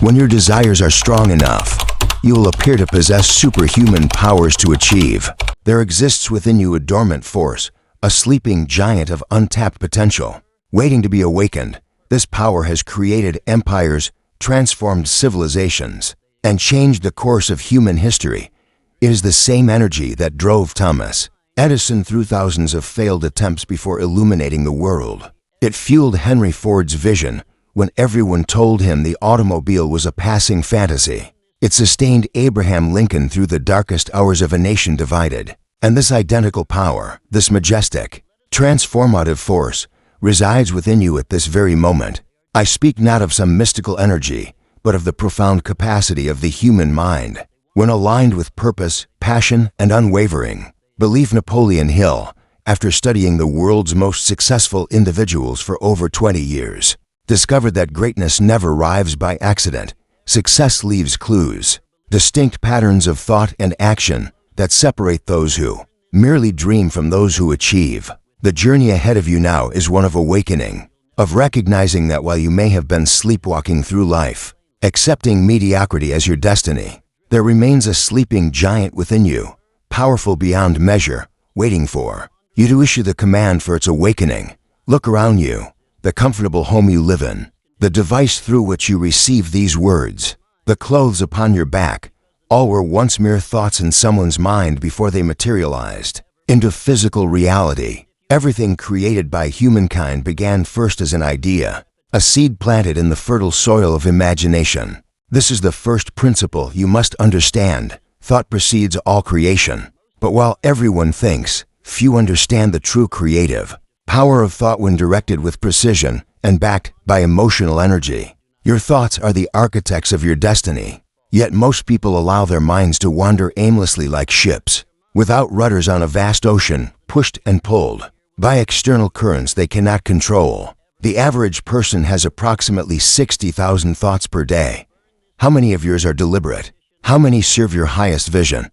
When your desires are strong enough, you will appear to possess superhuman powers to achieve. There exists within you a dormant force, a sleeping giant of untapped potential, waiting to be awakened. This power has created empires, transformed civilizations, and changed the course of human history. It is the same energy that drove Thomas Edison through thousands of failed attempts before illuminating the world. It fueled Henry Ford's vision when everyone told him the automobile was a passing fantasy. It sustained Abraham Lincoln through the darkest hours of a nation divided. And this identical power, this majestic, transformative force, resides within you at this very moment. I speak not of some mystical energy, but of the profound capacity of the human mind. When aligned with purpose, passion, and unwavering belief, Napoleon Hill, after studying the world's most successful individuals for over 20 years, discovered that greatness never arrives by accident. Success leaves clues, distinct patterns of thought and action that separate those who merely dream from those who achieve. The journey ahead of you now is one of awakening, of recognizing that while you may have been sleepwalking through life, accepting mediocrity as your destiny, there remains a sleeping giant within you, powerful beyond measure, waiting for you to issue the command for its awakening. Look around you, the comfortable home you live in, the device through which you receive these words, the clothes upon your back, all were once mere thoughts in someone's mind before they materialized into physical reality. Everything created by humankind began first as an idea, a seed planted in the fertile soil of imagination. This is the first principle you must understand. Thought precedes all creation. But while everyone thinks, few understand the true creative power of thought when directed with precision and backed by emotional energy. Your thoughts are the architects of your destiny. Yet most people allow their minds to wander aimlessly like ships, without rudders on a vast ocean, pushed and pulled by external currents they cannot control. The average person has approximately 60,000 thoughts per day. How many of yours are deliberate? How many serve your highest vision?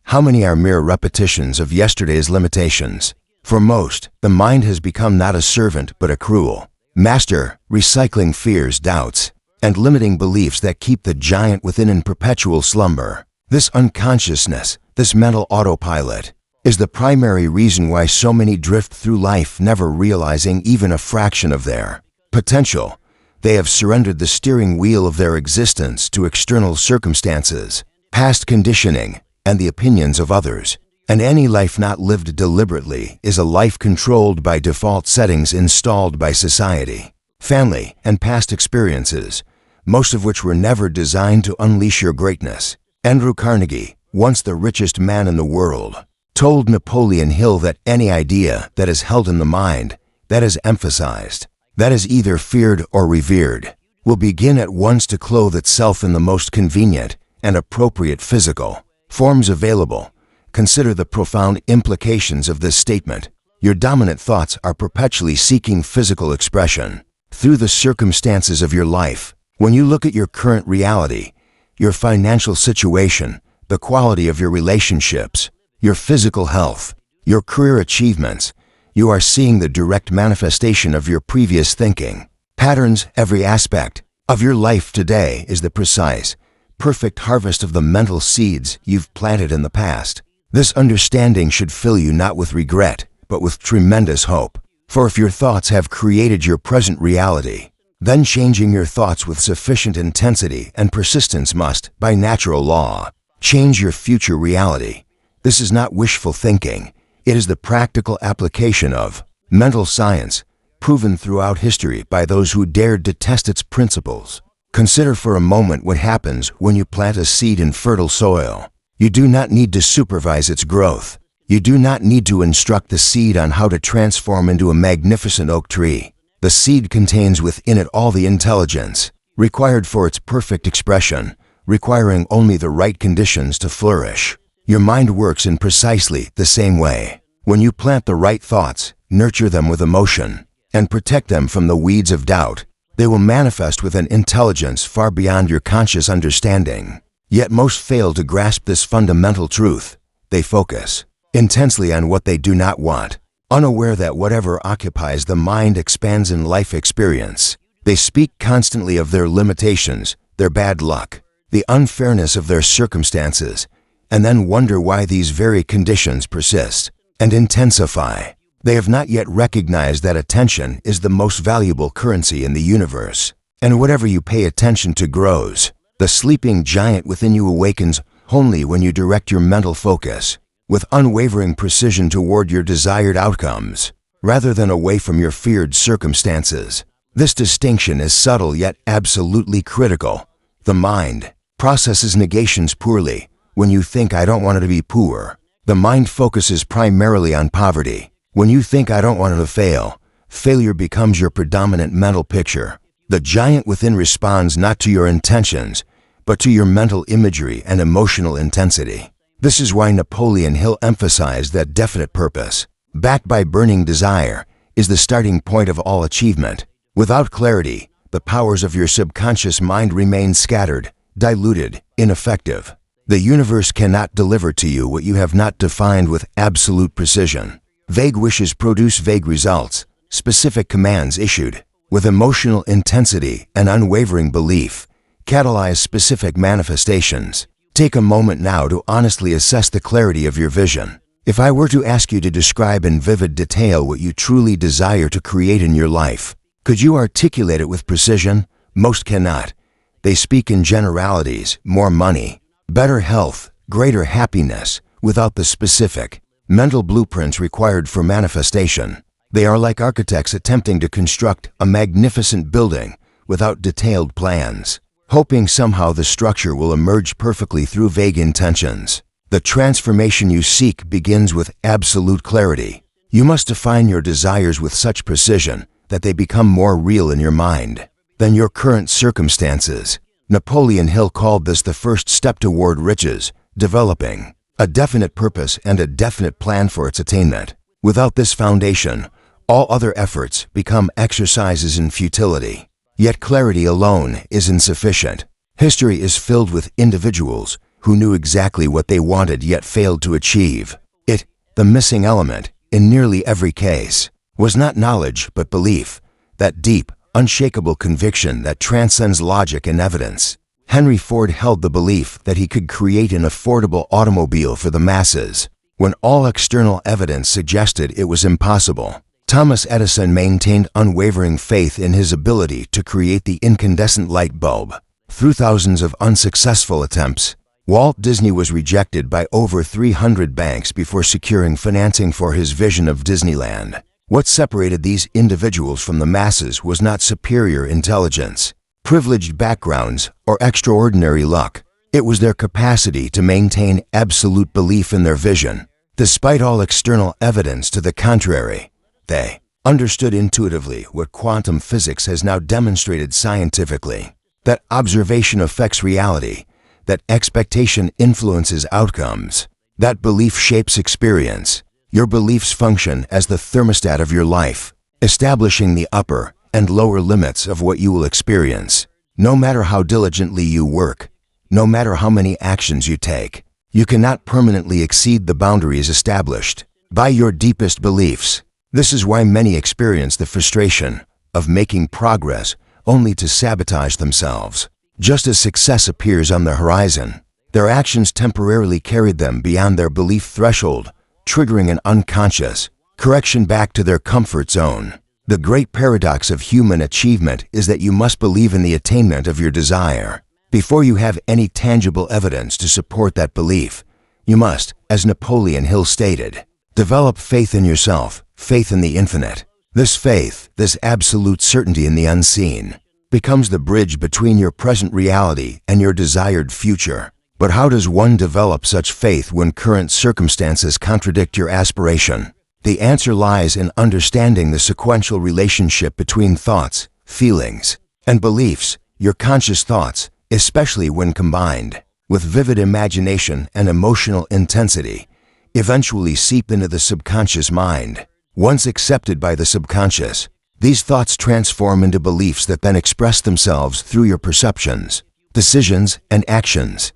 How many are mere repetitions of yesterday's limitations? For most, the mind has become not a servant but a cruel master, recycling fears, doubts, and limiting beliefs that keep the giant within in perpetual slumber. This unconsciousness, this mental autopilot, is the primary reason why so many drift through life never realizing even a fraction of their potential. They have surrendered the steering wheel of their existence to external circumstances, past conditioning, and the opinions of others. And any life not lived deliberately is a life controlled by default settings installed by society, family, and past experiences, most of which were never designed to unleash your greatness. Andrew Carnegie, once the richest man in the world, told Napoleon Hill that any idea that is held in the mind, that is emphasized, that is either feared or revered, will begin at once to clothe itself in the most convenient and appropriate physical forms available. Consider the profound implications of this statement. Your dominant thoughts are perpetually seeking physical expression through the circumstances of your life. When you look at your current reality, your financial situation, the quality of your relationships, your physical health, your career achievements, you are seeing the direct manifestation of your previous thinking patterns. Every aspect of your life today is the precise, perfect harvest of the mental seeds you've planted in the past. This understanding should fill you not with regret, but with tremendous hope. For if your thoughts have created your present reality, then changing your thoughts with sufficient intensity and persistence must, by natural law, change your future reality. This is not wishful thinking. It is the practical application of mental science, proven throughout history by those who dared to test its principles. Consider for a moment what happens when you plant a seed in fertile soil. You do not need to supervise its growth. You do not need to instruct the seed on how to transform into a magnificent oak tree. The seed contains within it all the intelligence required for its perfect expression, requiring only the right conditions to flourish. Your mind works in precisely the same way. When you plant the right thoughts, nurture them with emotion, and protect them from the weeds of doubt, they will manifest with an intelligence far beyond your conscious understanding. Yet most fail to grasp this fundamental truth. They focus intensely on what they do not want, unaware that whatever occupies the mind expands in life experience. They speak constantly of their limitations, their bad luck, the unfairness of their circumstances, and then wonder why these very conditions persist and intensify. They have not yet recognized that attention is the most valuable currency in the universe, and whatever you pay attention to grows. The sleeping giant within you awakens only when you direct your mental focus with unwavering precision toward your desired outcomes, rather than away from your feared circumstances. This distinction is subtle yet absolutely critical. The mind processes negations poorly. When you think, "I don't want to be poor," the mind focuses primarily on poverty. When you think, "I don't want to fail," failure becomes your predominant mental picture. The giant within responds not to your intentions, but to your mental imagery and emotional intensity. This is why Napoleon Hill emphasized that definite purpose, backed by burning desire, is the starting point of all achievement. Without clarity, the powers of your subconscious mind remain scattered, diluted, ineffective. The universe cannot deliver to you what you have not defined with absolute precision. Vague wishes produce vague results, specific commands issued with emotional intensity and unwavering belief catalyze specific manifestations. Take a moment now to honestly assess the clarity of your vision. If I were to ask you to describe in vivid detail what you truly desire to create in your life, could you articulate it with precision? Most cannot. They speak in generalities: more money, better health, greater happiness, without the specific mental blueprints required for manifestation. They are like architects attempting to construct a magnificent building without detailed plans, hoping somehow the structure will emerge perfectly through vague intentions. The transformation you seek begins with absolute clarity. You must define your desires with such precision that they become more real in your mind than your current circumstances. Napoleon Hill called this the first step toward riches, developing a definite purpose and a definite plan for its attainment. Without this foundation, all other efforts become exercises in futility. Yet clarity alone is insufficient. History is filled with individuals who knew exactly what they wanted yet failed to achieve it. The missing element, in nearly every case, was not knowledge but belief, that deep, unshakable conviction that transcends logic and evidence. Henry Ford held the belief that he could create an affordable automobile for the masses, when all external evidence suggested it was impossible. Thomas Edison maintained unwavering faith in his ability to create the incandescent light bulb. Through thousands of unsuccessful attempts, Walt Disney was rejected by over 300 banks before securing financing for his vision of Disneyland. What separated these individuals from the masses was not superior intelligence, privileged backgrounds, or extraordinary luck. It was their capacity to maintain absolute belief in their vision. Despite all external evidence to the contrary, they understood intuitively what quantum physics has now demonstrated scientifically: that observation affects reality, that expectation influences outcomes, that belief shapes experience. Your beliefs function as the thermostat of your life, establishing the upper and lower limits of what you will experience. No matter how diligently you work, no matter how many actions you take, you cannot permanently exceed the boundaries established by your deepest beliefs. This is why many experience the frustration of making progress only to sabotage themselves. Just as success appears on the horizon, their actions temporarily carried them beyond their belief threshold, triggering an unconscious correction back to their comfort zone. The great paradox of human achievement is that you must believe in the attainment of your desire. Before you have any tangible evidence to support that belief, you must, as Napoleon Hill stated, develop faith in yourself, faith in the infinite. This faith, this absolute certainty in the unseen, becomes the bridge between your present reality and your desired future. But how does one develop such faith when current circumstances contradict your aspiration? The answer lies in understanding the sequential relationship between thoughts, feelings, and beliefs. Your conscious thoughts, especially when combined with vivid imagination and emotional intensity, eventually seep into the subconscious mind. Once accepted by the subconscious, these thoughts transform into beliefs that then express themselves through your perceptions, decisions, and actions.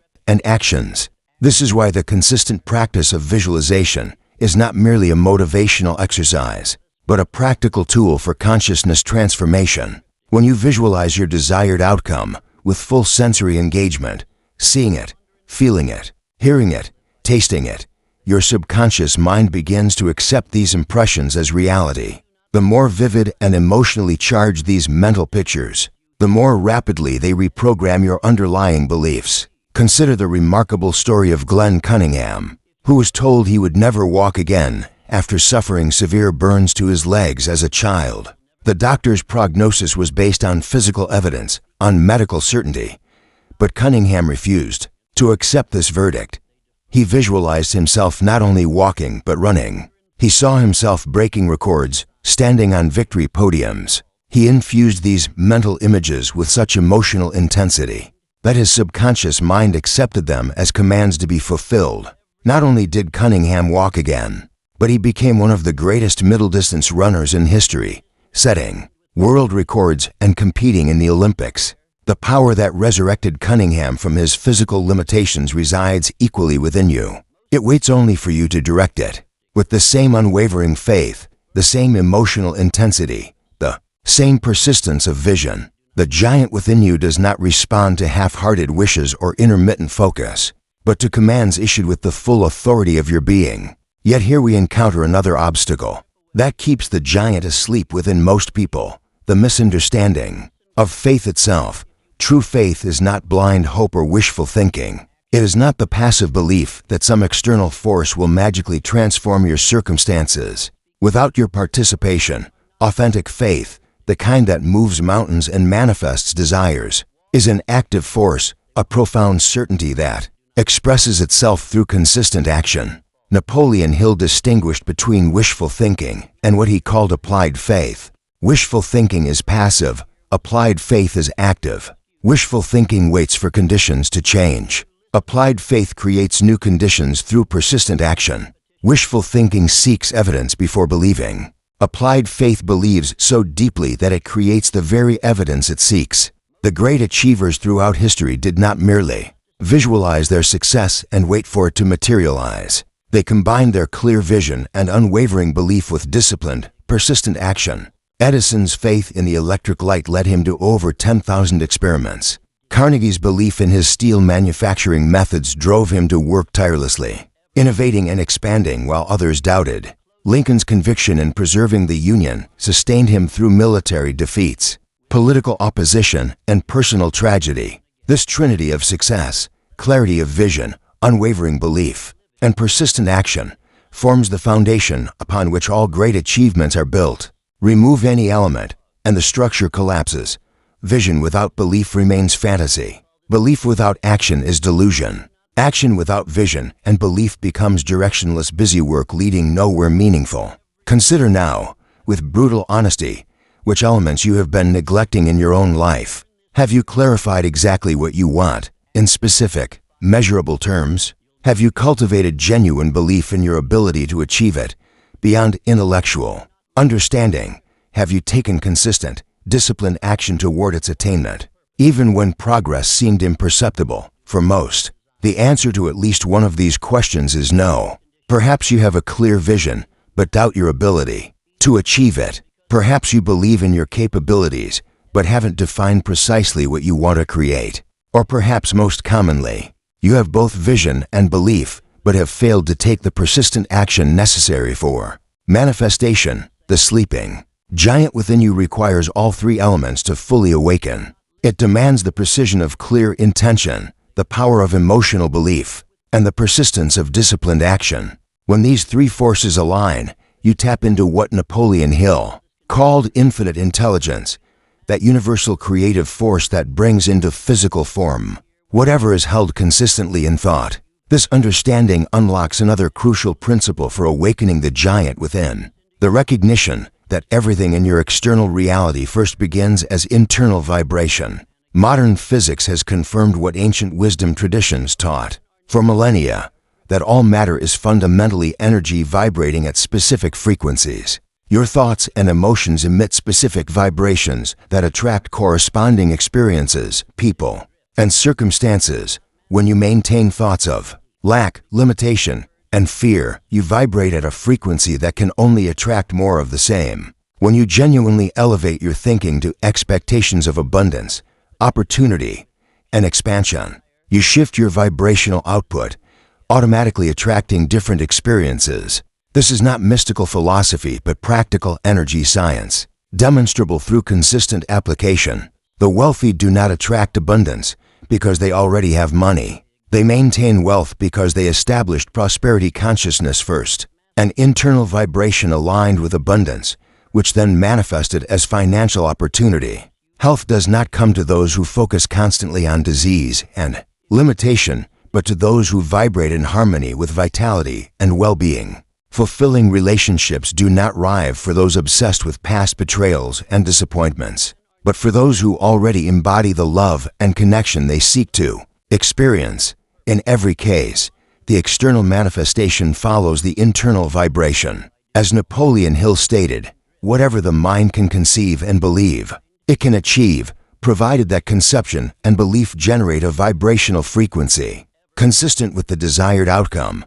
This is why the consistent practice of visualization is not merely a motivational exercise, but a practical tool for consciousness transformation. When you visualize your desired outcome with full sensory engagement, seeing it, feeling it, hearing it, tasting it. Your subconscious mind begins to accept these impressions as reality. The more vivid and emotionally charged these mental pictures, the more rapidly they reprogram your underlying beliefs. Consider the remarkable story of Glenn Cunningham, who was told he would never walk again after suffering severe burns to his legs as a child. The doctor's prognosis was based on physical evidence, on medical certainty. But Cunningham refused to accept this verdict. He visualized himself not only walking but running. He saw himself breaking records, standing on victory podiums. He infused these mental images with such emotional intensity that his subconscious mind accepted them as commands to be fulfilled. Not only did Cunningham walk again, but he became one of the greatest middle-distance runners in history, setting world records and competing in the Olympics. The power that resurrected Cunningham from his physical limitations resides equally within you. It waits only for you to direct it. With the same unwavering faith, the same emotional intensity, the same persistence of vision, the giant within you does not respond to half-hearted wishes or intermittent focus, but to commands issued with the full authority of your being. Yet here we encounter another obstacle that keeps the giant asleep within most people: the misunderstanding of faith itself. True faith is not blind hope or wishful thinking. It is not the passive belief that some external force will magically transform your circumstances. Without your participation, authentic faith, the kind that moves mountains and manifests desires, is an active force, a profound certainty that expresses itself through consistent action. Napoleon Hill distinguished between wishful thinking and what he called applied faith. Wishful thinking is passive, applied faith is active. Wishful thinking waits for conditions to change. Applied faith creates new conditions through persistent action. Wishful thinking seeks evidence before believing. Applied faith believes so deeply that it creates the very evidence it seeks. The great achievers throughout history did not merely visualize their success and wait for it to materialize. They combined their clear vision and unwavering belief with disciplined, persistent action. Edison's faith in the electric light led him to over 10,000 experiments. Carnegie's belief in his steel manufacturing methods drove him to work tirelessly, innovating and expanding while others doubted. Lincoln's conviction in preserving the Union sustained him through military defeats, political opposition, and personal tragedy. This trinity of success, clarity of vision, unwavering belief, and persistent action forms the foundation upon which all great achievements are built. Remove any element, and the structure collapses. Vision without belief remains fantasy. Belief without action is delusion. Action without vision and belief becomes directionless busywork leading nowhere meaningful. Consider now, with brutal honesty, which elements you have been neglecting in your own life. Have you clarified exactly what you want, in specific, measurable terms? Have you cultivated genuine belief in your ability to achieve it, beyond intellectual understanding? Have you taken consistent, disciplined action toward its attainment, even when progress seemed imperceptible? For most, the answer to at least one of these questions is no. Perhaps you have a clear vision, but doubt your ability to achieve it. Perhaps you believe in your capabilities, but haven't defined precisely what you want to create. Or perhaps most commonly, you have both vision and belief, but have failed to take the persistent action necessary for manifestation. The sleeping giant within you requires all three elements to fully awaken. It demands the precision of clear intention, the power of emotional belief, and the persistence of disciplined action. When these three forces align, you tap into what Napoleon Hill called infinite intelligence, that universal creative force that brings into physical form whatever is held consistently in thought. This understanding unlocks another crucial principle for awakening the giant within: the recognition that everything in your external reality first begins as internal vibration. Modern physics has confirmed what ancient wisdom traditions taught for millennia, that all matter is fundamentally energy vibrating at specific frequencies. Your thoughts and emotions emit specific vibrations that attract corresponding experiences, people, and circumstances. When you maintain thoughts of lack, limitation, and fear, you vibrate at a frequency that can only attract more of the same. When you genuinely elevate your thinking to expectations of abundance, opportunity, and expansion. You shift your vibrational output, automatically attracting different experiences. This is not mystical philosophy but practical energy science, demonstrable through consistent application. The wealthy do not attract abundance because they already have money. They maintain wealth because they established prosperity consciousness first, an internal vibration aligned with abundance, which then manifested as financial opportunity. Health does not come to those who focus constantly on disease and limitation, but to those who vibrate in harmony with vitality and well-being. Fulfilling relationships do not rive for those obsessed with past betrayals and disappointments, but for those who already embody the love and connection they seek to experience. In every case, the external manifestation follows the internal vibration. As Napoleon Hill stated, whatever the mind can conceive and believe, it can achieve, provided that conception and belief generate a vibrational frequency consistent with the desired outcome.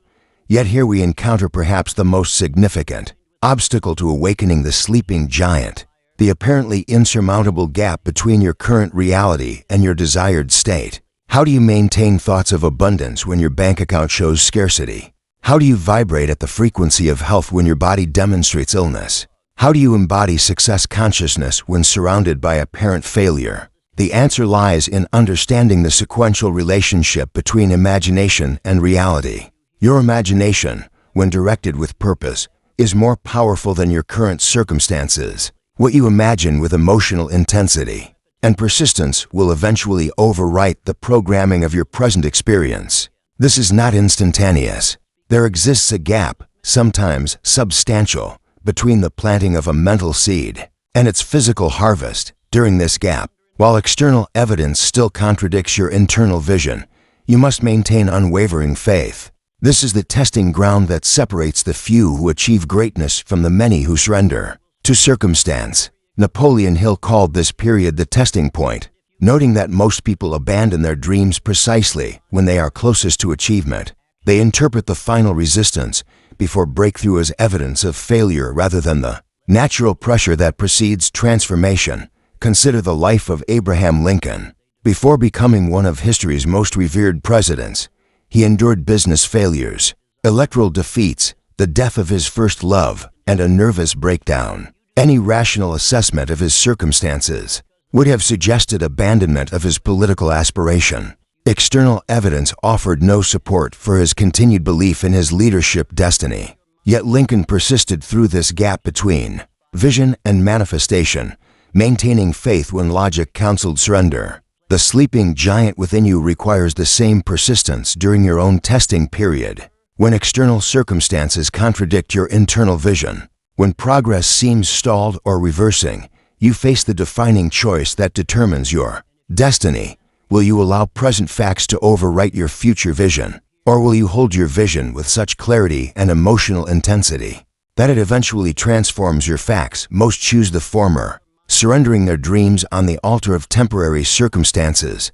Yet here we encounter perhaps the most significant obstacle to awakening the sleeping giant, the apparently insurmountable gap between your current reality and your desired state. How do you maintain thoughts of abundance when your bank account shows scarcity? How do you vibrate at the frequency of health when your body demonstrates illness? How do you embody success consciousness when surrounded by apparent failure? The answer lies in understanding the sequential relationship between imagination and reality. Your imagination, when directed with purpose, is more powerful than your current circumstances. What you imagine with emotional intensity and persistence will eventually overwrite the programming of your present experience. This is not instantaneous. There exists a gap, sometimes substantial, between the planting of a mental seed and its physical harvest. During this gap, while external evidence still contradicts your internal vision, you must maintain unwavering faith. This is the testing ground that separates the few who achieve greatness from the many who surrender to circumstance. Napoleon Hill called this period the testing point, noting that most people abandon their dreams precisely when they are closest to achievement. They interpret the final resistance before breakthrough as evidence of failure rather than the natural pressure that precedes transformation. Consider the life of Abraham Lincoln. Before becoming one of history's most revered presidents, he endured business failures, electoral defeats, the death of his first love, and a nervous breakdown. Any rational assessment of his circumstances would have suggested abandonment of his political aspiration. External evidence offered no support for his continued belief in his leadership destiny. Yet Lincoln persisted through this gap between vision and manifestation, maintaining faith when logic counseled surrender. The sleeping giant within you requires the same persistence during your own testing period. When external circumstances contradict your internal vision, when progress seems stalled or reversing, you face the defining choice that determines your destiny. Will you allow present facts to overwrite your future vision, or will you hold your vision with such clarity and emotional intensity that it eventually transforms your facts? Most choose the former, surrendering their dreams on the altar of temporary circumstances.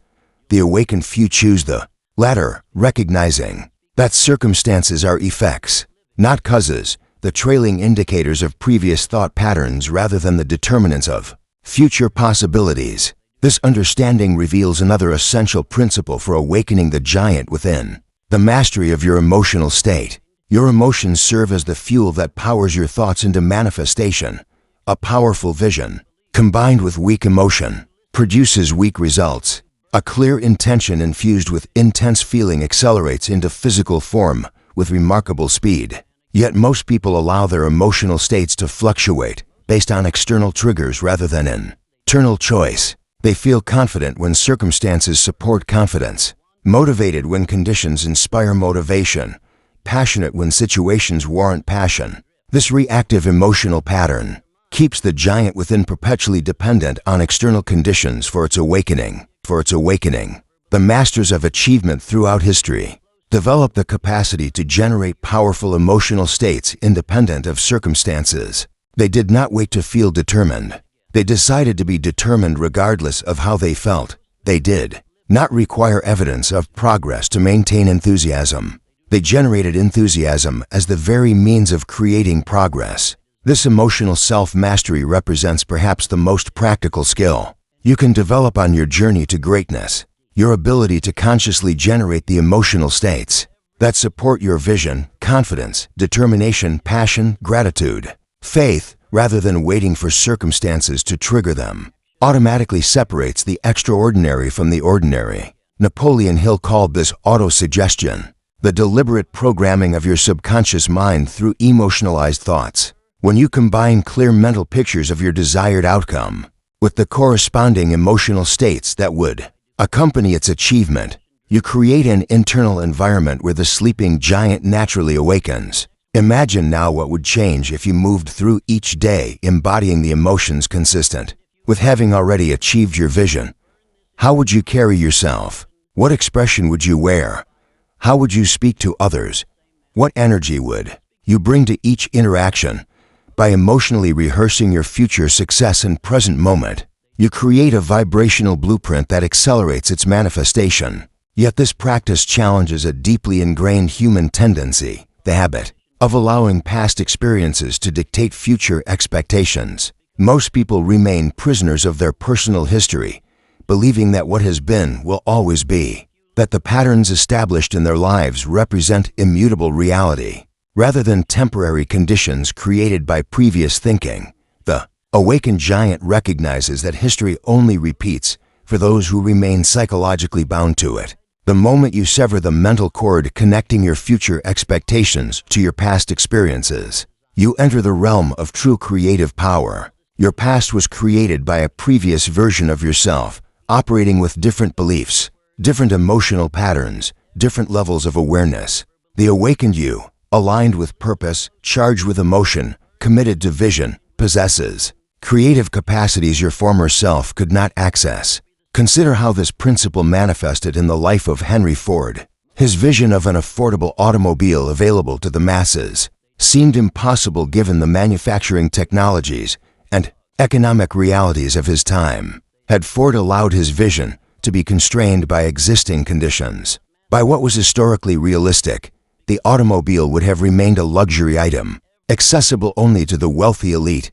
The awakened few choose the latter, recognizing that circumstances are effects, not causes, the trailing indicators of previous thought patterns rather than the determinants of future possibilities. This understanding reveals another essential principle for awakening the giant within: the mastery of your emotional state. Your emotions serve as the fuel that powers your thoughts into manifestation. A powerful vision, combined with weak emotion, produces weak results. A clear intention infused with intense feeling accelerates into physical form with remarkable speed. Yet most people allow their emotional states to fluctuate based on external triggers rather than internal choice. They feel confident when circumstances support confidence, motivated when conditions inspire motivation, passionate when situations warrant passion. This reactive emotional pattern keeps the giant within perpetually dependent on external conditions for its awakening. The masters of achievement throughout history develop the capacity to generate powerful emotional states independent of circumstances. They did not wait to feel determined. They decided to be determined regardless of how they felt. They did not require evidence of progress to maintain enthusiasm. They generated enthusiasm as the very means of creating progress. This emotional self-mastery represents perhaps the most practical skill you can develop on your journey to greatness. your ability to consciously generate the emotional states that support your vision, confidence, determination, passion, gratitude, faith, rather than waiting for circumstances to trigger them, automatically separates the extraordinary from the ordinary. Napoleon Hill called this autosuggestion, the deliberate programming of your subconscious mind through emotionalized thoughts. When you combine clear mental pictures of your desired outcome with the corresponding emotional states that would accompany its achievement, you create an internal environment where the sleeping giant naturally awakens. Imagine now what would change if you moved through each day embodying the emotions consistent with having already achieved your vision. How would you carry yourself? What expression would you wear? How would you speak to others? What energy would you bring to each interaction? By emotionally rehearsing your future success and present moment, you create a vibrational blueprint that accelerates its manifestation. Yet this practice challenges a deeply ingrained human tendency, the habit of allowing past experiences to dictate future expectations. Most people remain prisoners of their personal history, believing that what has been will always be, that the patterns established in their lives represent immutable reality, rather than temporary conditions created by previous thinking. The awakened giant recognizes that history only repeats for those who remain psychologically bound to it. The moment you sever the mental cord connecting your future expectations to your past experiences, you enter the realm of true creative power. Your past was created by a previous version of yourself, operating with different beliefs, different emotional patterns, different levels of awareness. The awakened you, aligned with purpose, charged with emotion, committed to vision, possesses creative capacities your former self could not access. Consider how this principle manifested in the life of Henry Ford. His vision of an affordable automobile available to the masses seemed impossible given the manufacturing technologies and economic realities of his time. Had Ford allowed his vision to be constrained by existing conditions, by what was historically realistic, the automobile would have remained a luxury item, accessible only to the wealthy elite.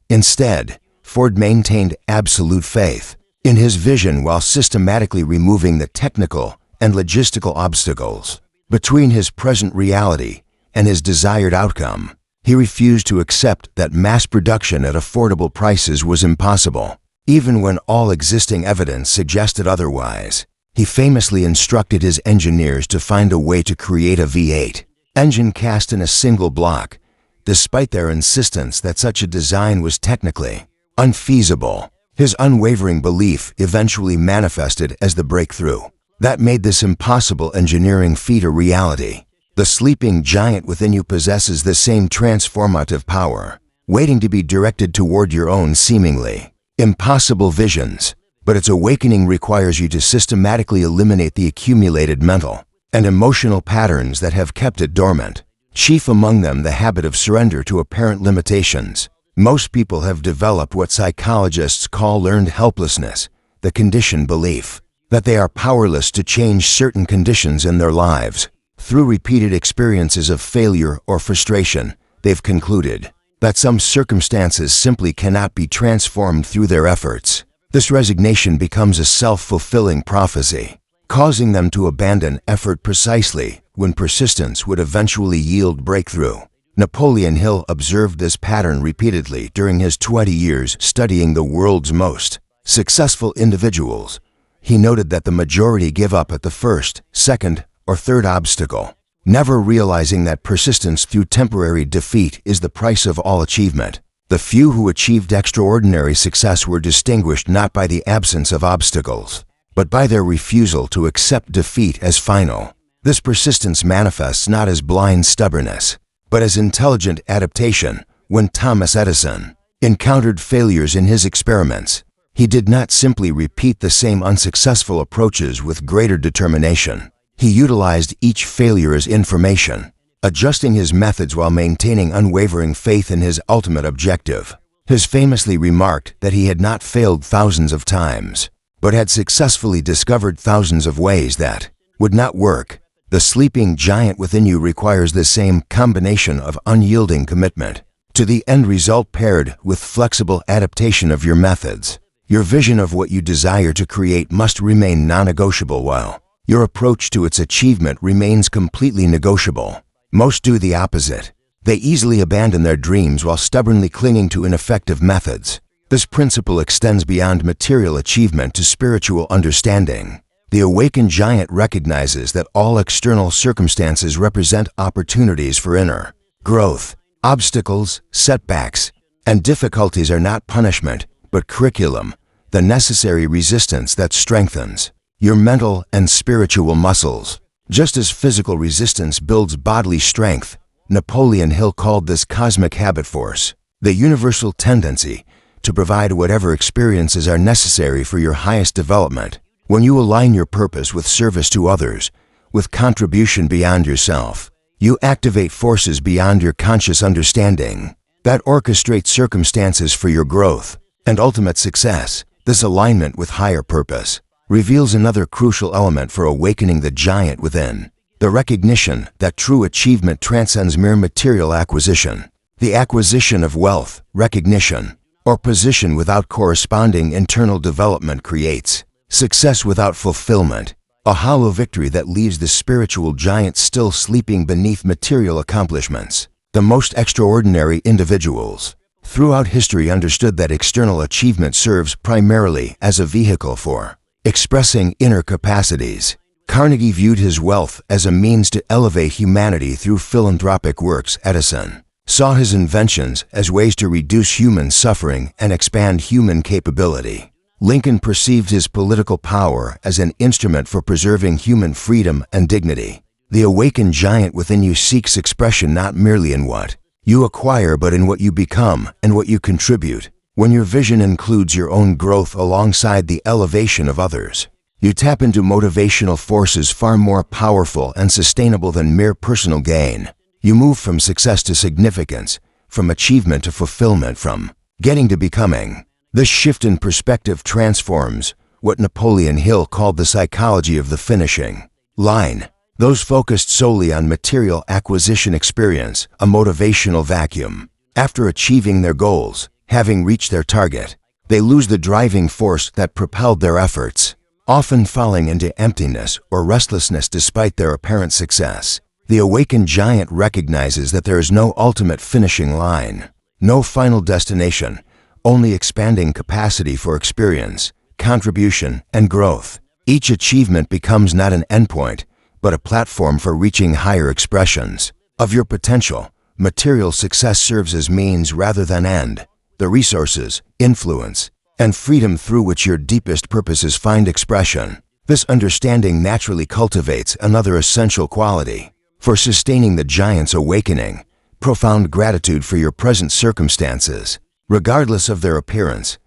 Instead, Ford maintained absolute faith in his vision while systematically removing the technical and logistical obstacles between his present reality and his desired outcome. He refused to accept that mass production at affordable prices was impossible, even when all existing evidence suggested otherwise. He famously instructed his engineers to find a way to create a V8 engine cast in a single block, despite their insistence that such a design was technically unfeasible. His unwavering belief eventually manifested as the breakthrough that made this impossible engineering feat a reality. The sleeping giant within you possesses the same transformative power, waiting to be directed toward your own seemingly impossible visions. But its awakening requires you to systematically eliminate the accumulated mental and emotional patterns that have kept it dormant. Chief among them, the habit of surrender to apparent limitations. Most people have developed what psychologists call learned helplessness, the conditioned belief that they are powerless to change certain conditions in their lives. Through repeated experiences of failure or frustration, they've concluded that some circumstances simply cannot be transformed through their efforts. This resignation becomes a self-fulfilling prophecy, causing them to abandon effort precisely when persistence would eventually yield breakthrough. Napoleon Hill observed this pattern repeatedly during his 20 years studying the world's most successful individuals. He noted that the majority give up at the first, second, or third obstacle, never realizing that persistence through temporary defeat is the price of all achievement. The few who achieved extraordinary success were distinguished not by the absence of obstacles, but by their refusal to accept defeat as final. This persistence manifests not as blind stubbornness, but as intelligent adaptation. When Thomas Edison encountered failures in his experiments, he did not simply repeat the same unsuccessful approaches with greater determination. He utilized each failure as information, adjusting his methods while maintaining unwavering faith in his ultimate objective. He famously remarked that he had not failed thousands of times, but had successfully discovered thousands of ways that would not work. The sleeping giant within you requires the same combination of unyielding commitment to the end result paired with flexible adaptation of your methods. Your vision of what you desire to create must remain non-negotiable while your approach to its achievement remains completely negotiable. Most do the opposite. They easily abandon their dreams while stubbornly clinging to ineffective methods. This principle extends beyond material achievement to spiritual understanding. The awakened giant recognizes that all external circumstances represent opportunities for inner growth. Obstacles, setbacks, and difficulties are not punishment, but curriculum, the necessary resistance that strengthens your mental and spiritual muscles. Just as physical resistance builds bodily strength, Napoleon Hill called this cosmic habit force, the universal tendency to provide whatever experiences are necessary for your highest development. When you align your purpose with service to others, with contribution beyond yourself, you activate forces beyond your conscious understanding that orchestrate circumstances for your growth and ultimate success. This alignment with higher purpose reveals another crucial element for awakening the giant within: the recognition that true achievement transcends mere material acquisition. The acquisition of wealth, recognition, or position without corresponding internal development creates success without fulfillment, a hollow victory that leaves the spiritual giant still sleeping beneath material accomplishments. The most extraordinary individuals throughout history understood that external achievement serves primarily as a vehicle for expressing inner capacities. Carnegie viewed his wealth as a means to elevate humanity through philanthropic works. Edison saw his inventions as ways to reduce human suffering and expand human capability. Lincoln perceived his political power as an instrument for preserving human freedom and dignity. The awakened giant within you seeks expression not merely in what you acquire but in what you become and what you contribute. When your vision includes your own growth alongside the elevation of others, you tap into motivational forces far more powerful and sustainable than mere personal gain. You move from success to significance, from achievement to fulfillment, from getting to becoming. This shift in perspective transforms what Napoleon Hill called the psychology of the finishing line. Those focused solely on material acquisition experience a motivational vacuum. After achieving their goals, having reached their target, they lose the driving force that propelled their efforts, often falling into emptiness or restlessness despite their apparent success. The awakened giant recognizes that there is no ultimate finishing line, no final destination, only expanding capacity for experience, contribution, and growth. Each achievement becomes not an endpoint, but a platform for reaching higher expressions of your potential. Material success serves as means rather than end, the resources, influence, and freedom through which your deepest purposes find expression. This understanding naturally cultivates another essential quality for sustaining the giant's awakening: profound gratitude for your present circumstances. Regardless of their appearance,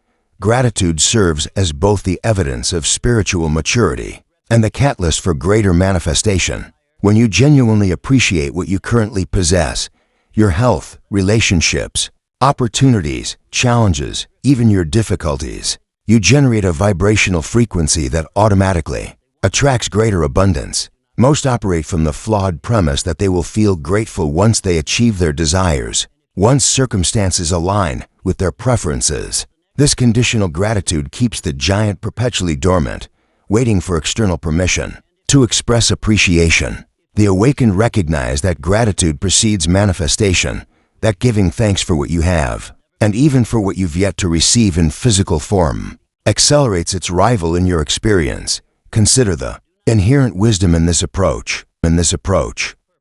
gratitude serves as both the evidence of spiritual maturity and the catalyst for greater manifestation. When you genuinely appreciate what you currently possess, your health, relationships, opportunities, challenges, even your difficulties, you generate a vibrational frequency that automatically attracts greater abundance. Most operate from the flawed premise that they will feel grateful once they achieve their desires, once circumstances align with their preferences. This conditional gratitude keeps the giant perpetually dormant, waiting for external permission to express appreciation. The awakened recognize that gratitude precedes manifestation, that giving thanks for what you have, and even for what you've yet to receive in physical form, accelerates its rival in your experience. Consider the inherent wisdom in this approach.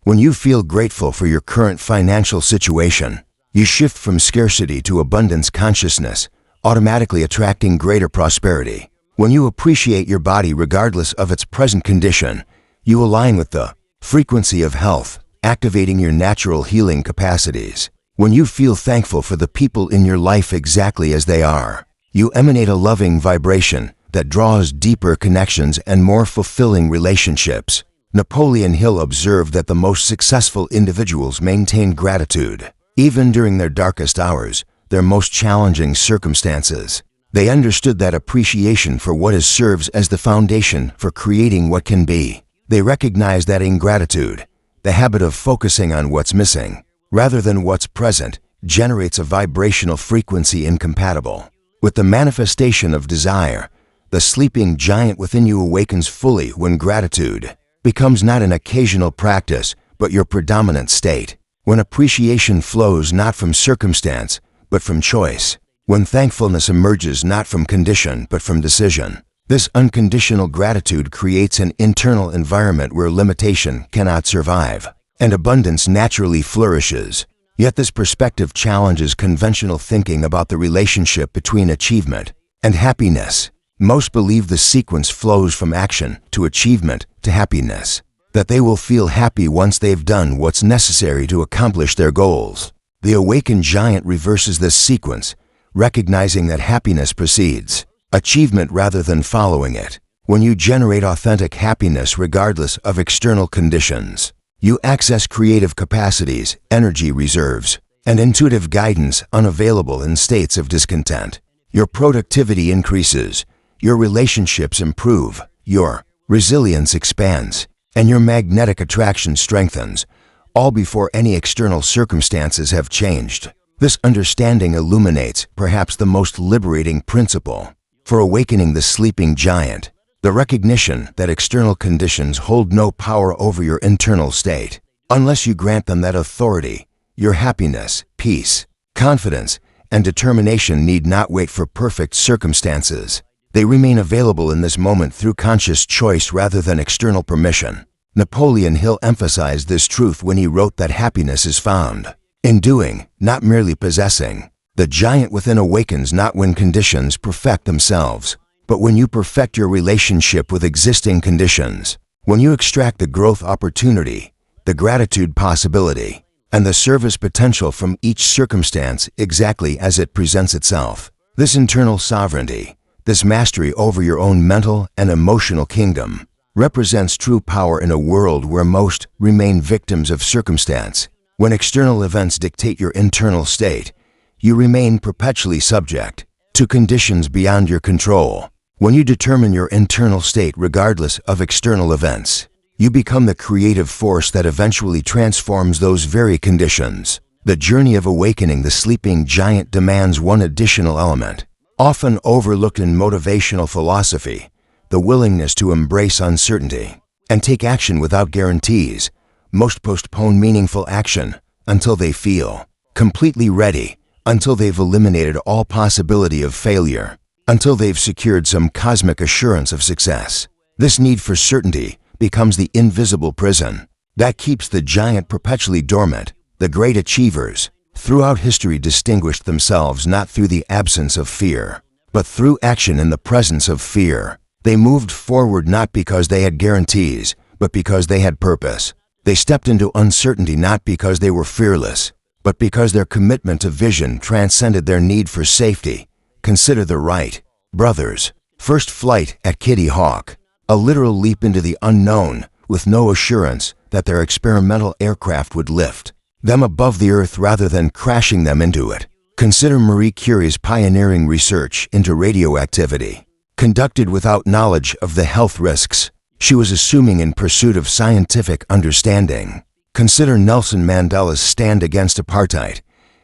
When you feel grateful for your current financial situation, you shift from scarcity to abundance consciousness, automatically attracting greater prosperity. When you appreciate your body regardless of its present condition, you align with the frequency of health, activating your natural healing capacities. When you feel thankful for the people in your life exactly as they are, you emanate a loving vibration that draws deeper connections and more fulfilling relationships. Napoleon Hill observed that the most successful individuals maintain gratitude, even during their darkest hours, their most challenging circumstances. They understood that appreciation for what is serves as the foundation for creating what can be. They recognized that ingratitude, the habit of focusing on what's missing rather than what's present, generates a vibrational frequency incompatible With the manifestation of desire, the sleeping giant within you awakens fully when gratitude becomes not an occasional practice, but your predominant state. When appreciation flows not from circumstance, but from choice. When thankfulness emerges not from condition, but from decision. This unconditional gratitude creates an internal environment where limitation cannot survive, and abundance naturally flourishes. Yet this perspective challenges conventional thinking about the relationship between achievement and happiness. Most believe the sequence flows from action to achievement to happiness, that they will feel happy once they've done what's necessary to accomplish their goals. The awakened giant reverses this sequence, recognizing that happiness precedes achievement rather than following it. When you generate authentic happiness regardless of external conditions, you access creative capacities, energy reserves, and intuitive guidance unavailable in states of discontent. Your productivity increases, your relationships improve, your resilience expands, and your magnetic attraction strengthens, all before any external circumstances have changed. This understanding illuminates perhaps the most liberating principle for awakening the sleeping giant, the recognition that external conditions hold no power over your internal state. Unless you grant them that authority, your happiness, peace, confidence, and determination need not wait for perfect circumstances. They remain available in this moment through conscious choice rather than external permission. Napoleon Hill emphasized this truth when he wrote that happiness is found in doing, not merely possessing. The giant within awakens not when conditions perfect themselves, but when you perfect your relationship with existing conditions. When you extract the growth opportunity, the gratitude possibility, and the service potential from each circumstance exactly as it presents itself. This internal sovereignty, this mastery over your own mental and emotional kingdom, represents true power in a world where most remain victims of circumstance. When external events dictate your internal state, you remain perpetually subject to conditions beyond your control. When you determine your internal state regardless of external events, you become the creative force that eventually transforms those very conditions. The journey of awakening the sleeping giant demands one additional element, often overlooked in motivational philosophy: the willingness to embrace uncertainty and take action without guarantees. Most postpone meaningful action until they feel completely ready, until they've eliminated all possibility of failure, until they've secured some cosmic assurance of success. This need for certainty becomes the invisible prison that keeps the giant perpetually dormant. The great achievers throughout history distinguished themselves not through the absence of fear, but through action in the presence of fear. They moved forward not because they had guarantees, but because they had purpose. They stepped into uncertainty not because they were fearless, but because their commitment to vision transcended their need for safety. Consider the Wright brothers' first flight at Kitty Hawk, a literal leap into the unknown with no assurance that their experimental aircraft would lift them above the earth rather than crashing them into it. Consider Marie Curie's pioneering research into radioactivity, conducted without knowledge of the health risks she was assuming in pursuit of scientific understanding. Consider Nelson Mandela's stand against apartheid,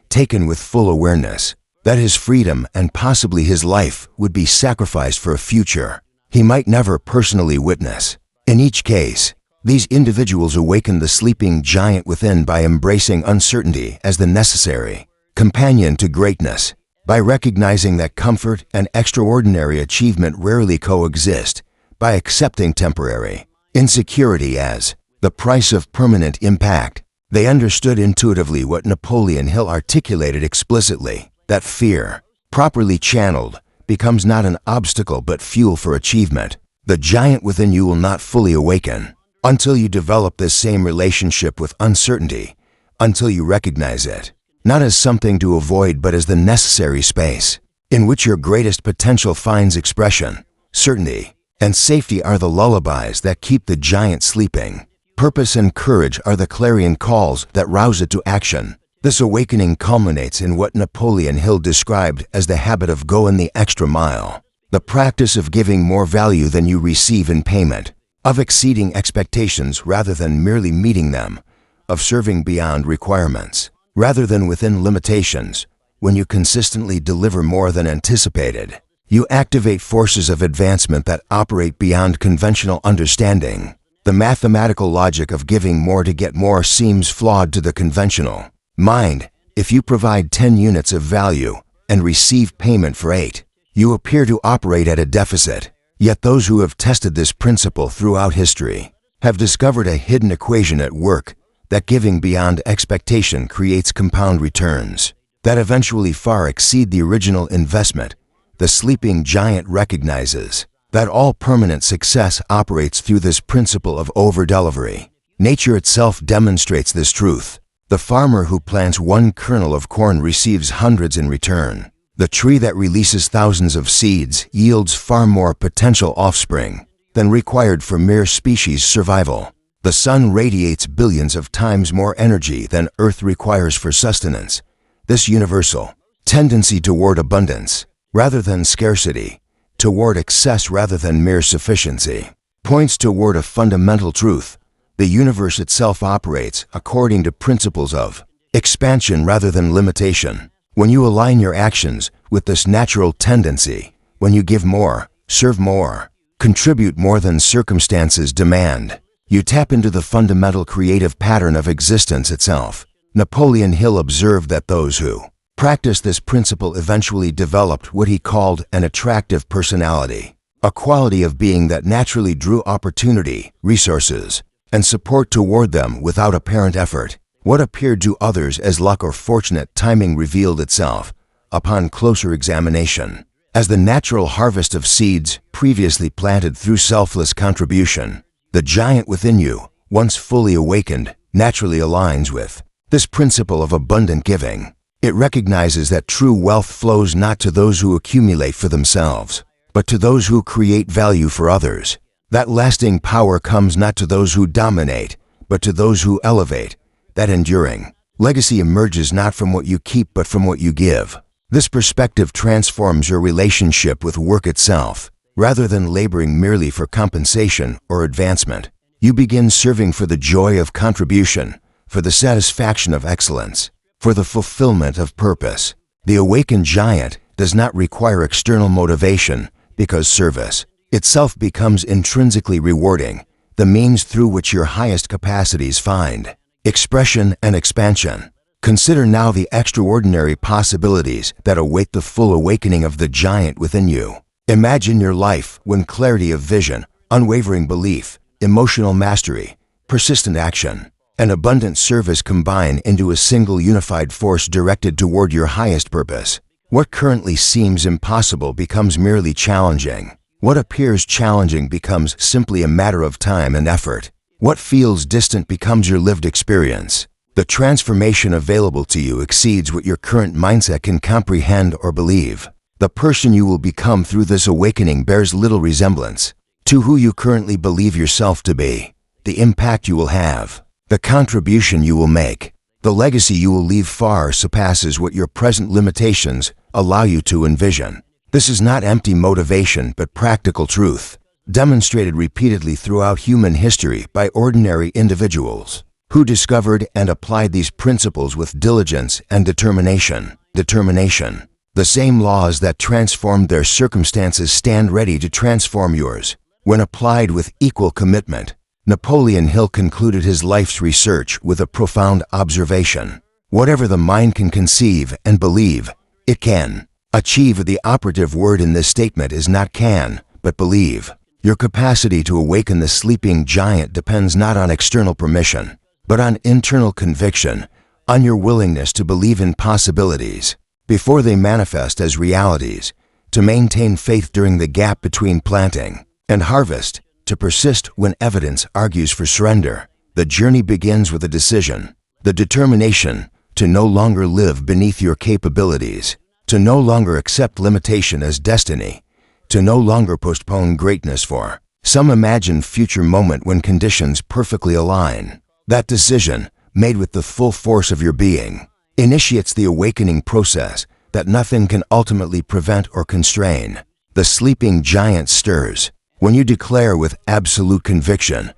taken with full awareness that his freedom and possibly his life would be sacrificed for a future he might never personally witness. In each case, these individuals awakened the sleeping giant within by embracing uncertainty as the necessary companion to greatness, by recognizing that comfort and extraordinary achievement rarely coexist, by accepting temporary insecurity as the price of permanent impact. They understood intuitively what Napoleon Hill articulated explicitly, that fear, properly channeled, becomes not an obstacle but fuel for achievement. The giant within you will not fully awaken until you develop this same relationship with uncertainty, until you recognize it, not as something to avoid but as the necessary space in which your greatest potential finds expression. Certainty and safety are the lullabies that keep the giant sleeping. Purpose and courage are the clarion calls that rouse it to action. This awakening culminates in what Napoleon Hill described as the habit of going the extra mile, the practice of giving more value than you receive in payment, of exceeding expectations rather than merely meeting them, of serving beyond requirements rather than within limitations. when you consistently deliver more than anticipated. You activate forces of advancement that operate beyond conventional understanding. The mathematical logic of giving more to get more seems flawed to the conventional mind. If you provide 10 units of value and receive payment for 8, you appear to operate at a deficit. Yet those who have tested this principle throughout history have discovered a hidden equation at work, that giving beyond expectation creates compound returns that eventually far exceed the original investment. The sleeping giant recognizes that all permanent success operates through this principle of over-delivery. Nature itself demonstrates this truth. The farmer who plants 1 kernel of corn receives hundreds in return. The tree that releases thousands of seeds yields far more potential offspring than required for mere species survival. The sun radiates billions of times more energy than Earth requires for sustenance. This universal tendency toward abundance rather than scarcity, toward excess rather than mere sufficiency, points toward a fundamental truth. The universe itself operates according to principles of expansion rather than limitation. When you align your actions with this natural tendency, when you give more, serve more, contribute more than circumstances demand, you tap into the fundamental creative pattern of existence itself. Napoleon Hill observed that those who practiced this principle eventually developed what he called an attractive personality, a quality of being that naturally drew opportunity, resources, and support toward them without apparent effort. What appeared to others as luck or fortunate timing revealed itself, upon closer examination, as the natural harvest of seeds previously planted through selfless contribution. The giant within you, once fully awakened, naturally aligns with this principle of abundant giving. It recognizes that true wealth flows not to those who accumulate for themselves, but to those who create value for others. That lasting power comes not to those who dominate, but to those who elevate. That enduring legacy emerges not from what you keep but from what you give. This perspective transforms your relationship with work itself. Rather than laboring merely for compensation or advancement, you begin serving for the joy of contribution, for the satisfaction of excellence, for the fulfillment of purpose. The awakened giant does not require external motivation, because service itself becomes intrinsically rewarding, the means through which your highest capacities find expression and expansion. Consider now the extraordinary possibilities that await the full awakening of the giant within you. Imagine your life when clarity of vision, unwavering belief, emotional mastery, persistent action, and abundant service combine into a single unified force directed toward your highest purpose. What currently seems impossible becomes merely challenging. What appears challenging becomes simply a matter of time and effort. What feels distant becomes your lived experience. The transformation available to you exceeds what your current mindset can comprehend or believe. The person you will become through this awakening bears little resemblance to who you currently believe yourself to be. The impact you will have, the contribution you will make, the legacy you will leave far surpasses what your present limitations allow you to envision. This is not empty motivation but practical truth, demonstrated repeatedly throughout human history by ordinary individuals who discovered and applied these principles with diligence and determination. The same laws that transformed their circumstances stand ready to transform yours. When applied with equal commitment, Napoleon Hill concluded his life's research with a profound observation. Whatever the mind can conceive and believe, it can achieve. The operative word in this statement is not can, but believe. Your capacity to awaken the sleeping giant depends not on external permission, but on internal conviction, on your willingness to believe in possibilities before they manifest as realities, to maintain faith during the gap between planting and harvest, to persist when evidence argues for surrender. The journey begins with a decision, the determination to no longer live beneath your capabilities, to no longer accept limitation as destiny, to no longer postpone greatness for some imagined future moment when conditions perfectly align. That decision, made with the full force of your being, initiates the awakening process that nothing can ultimately prevent or constrain. The sleeping giant stirs when you declare with absolute conviction,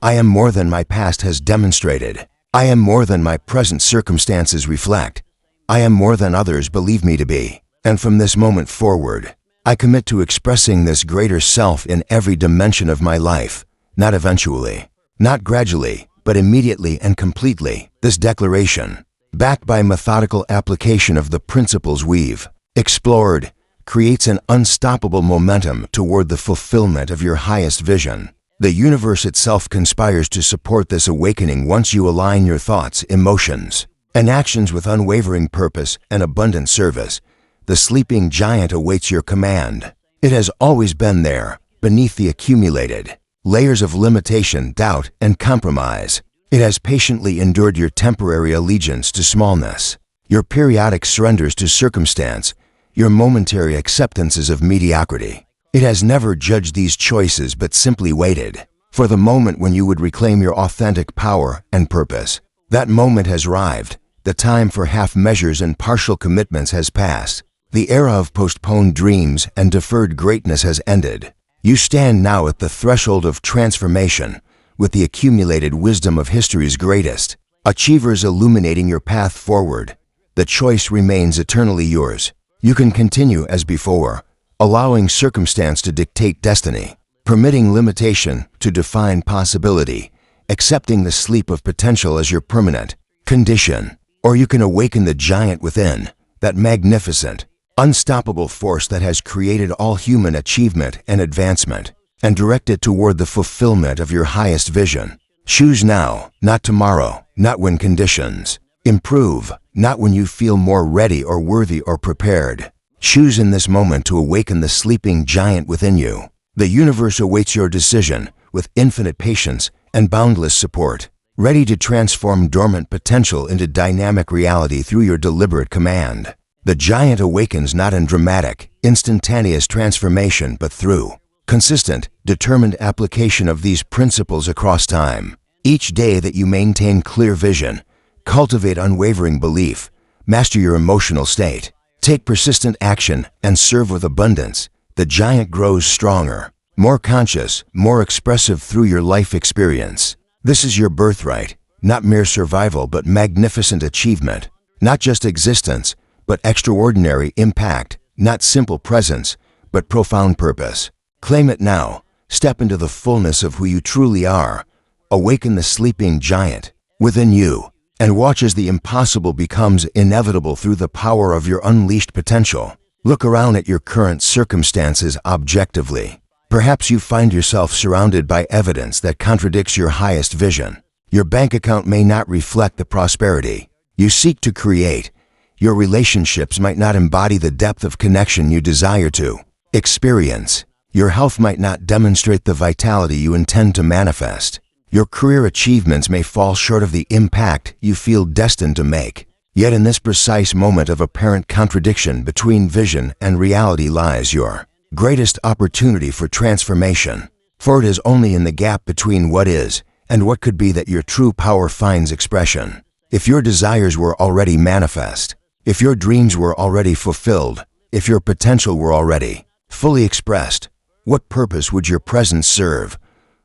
I am more than my past has demonstrated. I am more than my present circumstances reflect. I am more than others believe me to be. And from this moment forward, I commit to expressing this greater self in every dimension of my life, not eventually, not gradually, but immediately and completely. This declaration, backed by methodical application of the principles we've explored, creates an unstoppable momentum toward the fulfillment of your highest vision. The universe itself conspires to support this awakening once you align your thoughts, emotions, and actions with unwavering purpose and abundant service. The sleeping giant awaits your command. It has always been there, beneath the accumulated layers of limitation, doubt, and compromise. It has patiently endured your temporary allegiance to smallness, your periodic surrenders to circumstance, your momentary acceptances of mediocrity. It has never judged these choices but simply waited for the moment when you would reclaim your authentic power and purpose. That moment has arrived. The time for half measures and partial commitments has passed. The era of postponed dreams and deferred greatness has ended. You stand now at the threshold of transformation, with the accumulated wisdom of history's greatest achievers illuminating your path forward. The choice remains eternally yours. You can continue as before, allowing circumstance to dictate destiny, permitting limitation to define possibility, accepting the sleep of potential as your permanent condition. Or you can awaken the giant within, that magnificent, unstoppable force that has created all human achievement and advancement, and direct it toward the fulfillment of your highest vision. Choose now, not tomorrow, not when conditions improve, not when you feel more ready or worthy or prepared. Choose in this moment to awaken the sleeping giant within you. The universe awaits your decision with infinite patience and boundless support, ready to transform dormant potential into dynamic reality through your deliberate command. The giant awakens not in dramatic, instantaneous transformation but through consistent, determined application of these principles across time. Each day that you maintain clear vision, cultivate unwavering belief, master your emotional state, take persistent action, and serve with abundance, the giant grows stronger, more conscious, more expressive through your life experience. This is your birthright, not mere survival but magnificent achievement, not just existence, but extraordinary impact, not simple presence, but profound purpose. Claim it now. Step into the fullness of who you truly are. Awaken the sleeping giant within you, and watch as the impossible becomes inevitable through the power of your unleashed potential. Look around at your current circumstances objectively. Perhaps you find yourself surrounded by evidence that contradicts your highest vision. Your bank account may not reflect the prosperity you seek to create. Your relationships might not embody the depth of connection you desire to experience. Your health might not demonstrate the vitality you intend to manifest. Your career achievements may fall short of the impact you feel destined to make. Yet in this precise moment of apparent contradiction between vision and reality lies your greatest opportunity for transformation. For it is only in the gap between what is and what could be that your true power finds expression. If your desires were already manifest, if your dreams were already fulfilled, if your potential were already fully expressed, what purpose would your presence serve?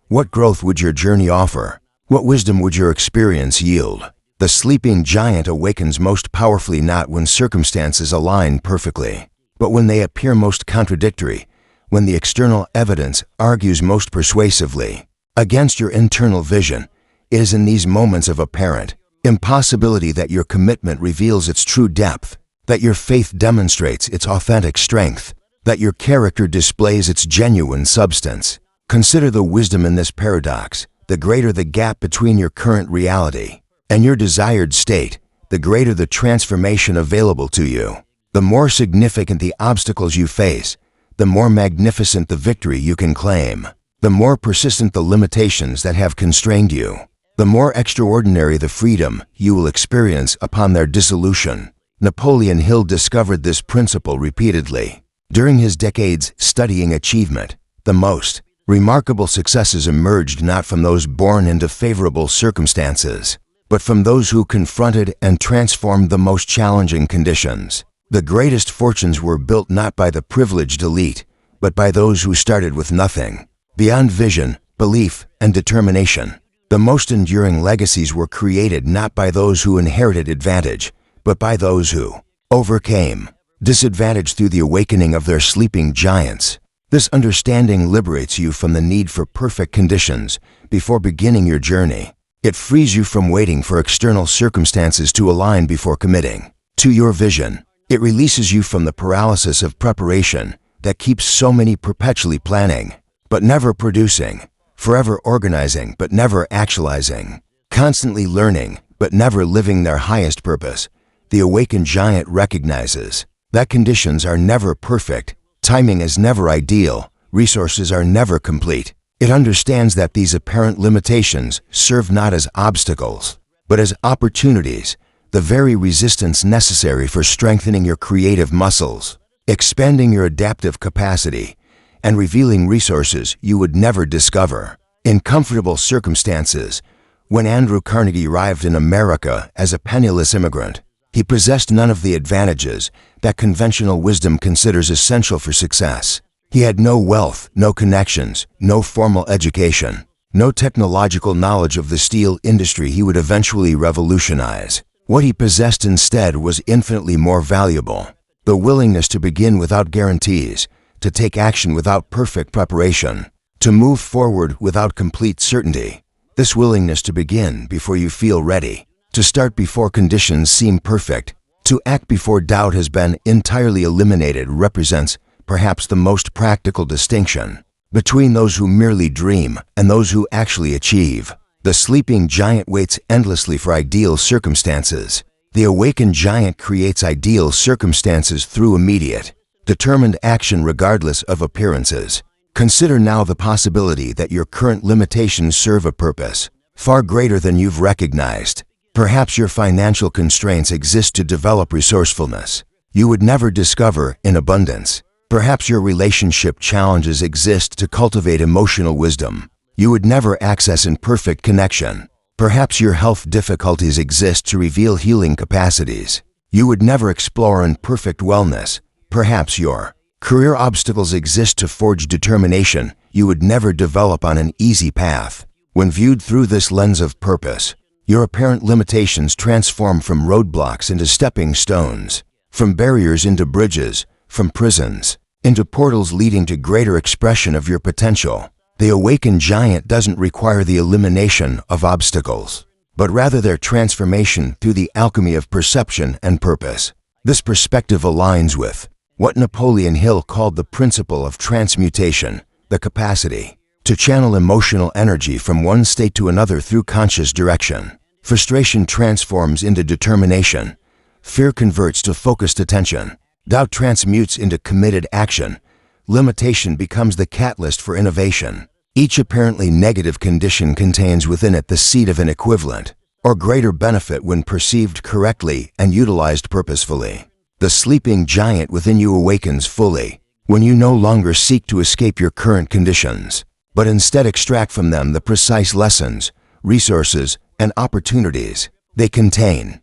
What growth would your journey offer? What wisdom would your experience yield? The sleeping giant awakens most powerfully not when circumstances align perfectly, but when they appear most contradictory, when the external evidence argues most persuasively against your internal vision. It is in these moments of apparent impossibility that your commitment reveals its true depth, that your faith demonstrates its authentic strength, that your character displays its genuine substance. Consider the wisdom in this paradox. The greater the gap between your current reality and your desired state, the greater the transformation available to you. The more significant the obstacles you face, the more magnificent the victory you can claim. The more persistent the limitations that have constrained you, the more extraordinary the freedom you will experience upon their dissolution. Napoleon Hill discovered this principle repeatedly. During his decades studying achievement, the most remarkable successes emerged not from those born into favorable circumstances, but from those who confronted and transformed the most challenging conditions. The greatest fortunes were built not by the privileged elite, but by those who started with nothing. Beyond vision, belief, and determination, the most enduring legacies were created not by those who inherited advantage, but by those who overcame disadvantage through the awakening of their sleeping giants. This understanding liberates you from the need for perfect conditions before beginning your journey. It frees you from waiting for external circumstances to align before committing to your vision. It releases you from the paralysis of preparation that keeps so many perpetually planning, but never producing, forever organizing, but never actualizing, constantly learning, but never living their highest purpose. The awakened giant recognizes that conditions are never perfect, timing is never ideal, resources are never complete. It understands that these apparent limitations serve not as obstacles, but as opportunities, the very resistance necessary for strengthening your creative muscles, expanding your adaptive capacity, and revealing resources you would never discover in comfortable circumstances. When Andrew Carnegie arrived in America as a penniless immigrant, he possessed none of the advantages that conventional wisdom considers essential for success. He had no wealth, no connections, no formal education, no technological knowledge of the steel industry he would eventually revolutionize. What he possessed instead was infinitely more valuable: the willingness to begin without guarantees, to take action without perfect preparation, to move forward without complete certainty. This willingness to begin before you feel ready, to start before conditions seem perfect, to act before doubt has been entirely eliminated represents perhaps the most practical distinction between those who merely dream and those who actually achieve. The sleeping giant waits endlessly for ideal circumstances. The awakened giant creates ideal circumstances through immediate, determined action regardless of appearances. Consider now the possibility that your current limitations serve a purpose far greater than you've recognized. Perhaps your financial constraints exist to develop resourcefulness you would never discover in abundance. Perhaps your relationship challenges exist to cultivate emotional wisdom you would never access in perfect connection. Perhaps your health difficulties exist to reveal healing capacities you would never explore in perfect wellness. Perhaps your career obstacles exist to forge determination you would never develop on an easy path. When viewed through this lens of purpose, your apparent limitations transform from roadblocks into stepping stones, from barriers into bridges, from prisons into portals leading to greater expression of your potential. The awakened giant doesn't require the elimination of obstacles, but rather their transformation through the alchemy of perception and purpose. This perspective aligns with what Napoleon Hill called the principle of transmutation, the capacity to channel emotional energy from one state to another through conscious direction. Frustration transforms into determination. Fear converts to focused attention. Doubt transmutes into committed action. Limitation becomes the catalyst for innovation. Each apparently negative condition contains within it the seed of an equivalent or greater benefit when perceived correctly and utilized purposefully. The sleeping giant within you awakens fully when you no longer seek to escape your current conditions, but instead extract from them the precise lessons, resources, and opportunities they contain.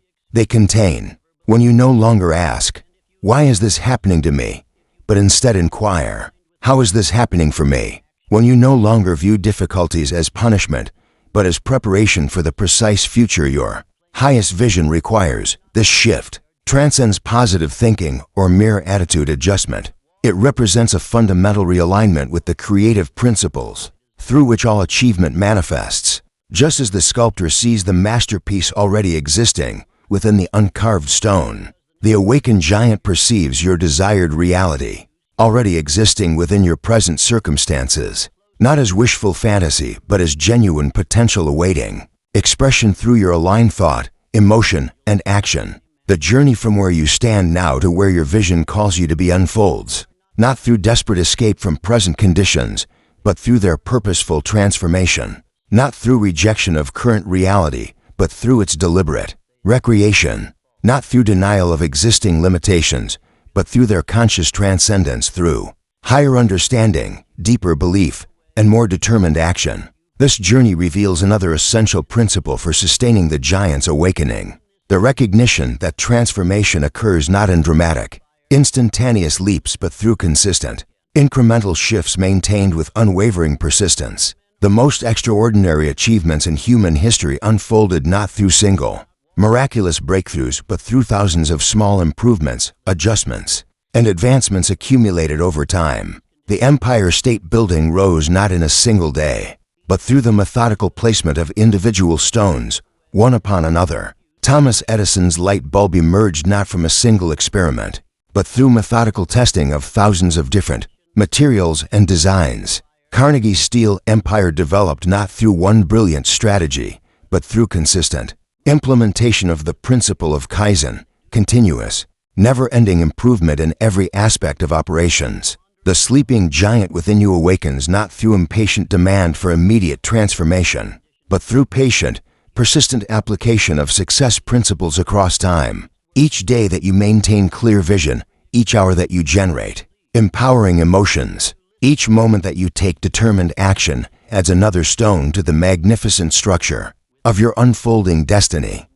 When you no longer ask, "Why is this happening to me?" but instead inquire, "How is this happening for me?" When you no longer view difficulties as punishment, but as preparation for the precise future your highest vision requires. This shift transcends positive thinking or mere attitude adjustment. It represents a fundamental realignment with the creative principles through which all achievement manifests. Just as the sculptor sees the masterpiece already existing within the uncarved stone, the awakened giant perceives your desired reality already existing within your present circumstances, not as wishful fantasy, but as genuine potential awaiting expression through your aligned thought, emotion, and action. The journey from where you stand now to where your vision calls you to be unfolds, not through desperate escape from present conditions, but through their purposeful transformation. Not through rejection of current reality, but through its deliberate recreation. Not through denial of existing limitations, but through their conscious transcendence through higher understanding, deeper belief, and more determined action. This journey reveals another essential principle for sustaining the giant's awakening: the recognition that transformation occurs not in dramatic, instantaneous leaps but through consistent, incremental shifts maintained with unwavering persistence. The most extraordinary achievements in human history unfolded not through single, Miraculous breakthroughs, but through thousands of small improvements, adjustments, and advancements accumulated over time. The Empire State Building rose not in a single day, but through the methodical placement of individual stones, one upon another. Thomas Edison's light bulb emerged not from a single experiment, but through methodical testing of thousands of different materials and designs. Carnegie's steel empire developed not through one brilliant strategy, but through consistent implementation of the principle of Kaizen, continuous, never-ending improvement in every aspect of operations. The sleeping giant within you awakens not through impatient demand for immediate transformation, but through patient, persistent application of success principles across time. Each day that you maintain clear vision, each hour that you generate empowering emotions, each moment that you take determined action adds another stone to the magnificent structure of your unfolding destiny.